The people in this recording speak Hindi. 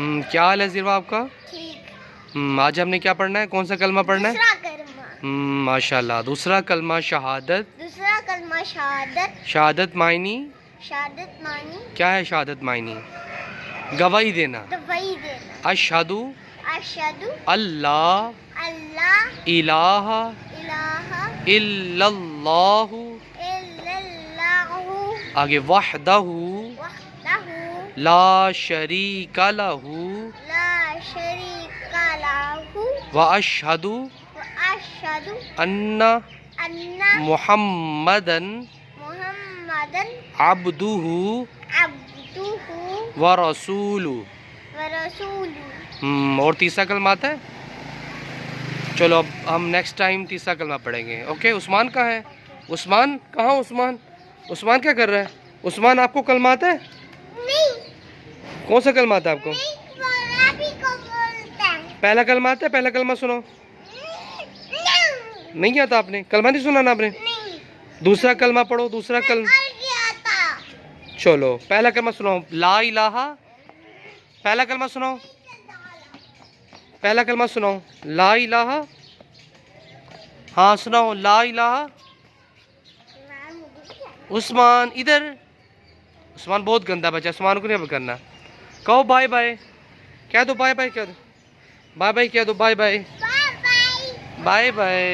क्या हाल है ज़ीरवा आपका? ठीक। आज हमने क्या पढ़ना है, कौन सा कलमा पढ़ना है? दूसरा कलमा। माशाल्लाह। दूसरा कलमा शहादत। दूसरा कलमा शहादत। शहादत मायनी शहादत मानी। क्या है? शहादत मायनी गवाही देना। गवाही देना। अशहदु अशहदु अल्लाह अल्लाह इलाहा इलाहा इल्लल्लाहु इल्लल्लाहु आगे वहदहु वहदहु ला शरीका लहू ला शरीका लहू व अशहदु व अशहदु अन्ना अन्ना मुहम्मदन मुहम्मदन अब्दुहु अब्दुहु व रसूलु। व रसूलु। और तीसरा कलमा आता है? चलो अब हम नेक्स्ट टाइम तीसरा कलमा पढ़ेंगे। ओके। उस्मान कहाँ है? उस्मान कहाँ? उस्मान क्या कर रहा है? उस्मान आपको कलमा आता है? नहीं। कौन सा कलमा आता है आपको? नहीं को बोलते हैं। पहला कलमा आता है? पहला कलमा सुनो। नहीं आता आपने? कलमा नहीं सुना ना आपने? नहीं। दूसरा कलमा पढ़ो। दूसरा कलमा चलो पहला कलमा सुनाओ। ला इलाहा। पहला कलमा सुनाओ। पहला कलमा सुनाओ। ला इलाहा। हाँ सुनाओ। ला इलाहा। उस्मान इधर। उस्मान बहुत गंदा बच्चा, उस्मान को नहीं करना। कहो बाय बाय। क्या दो बाय बाय, क्या दो बाय बाय, क्या दो बाय बाय। Bye bye.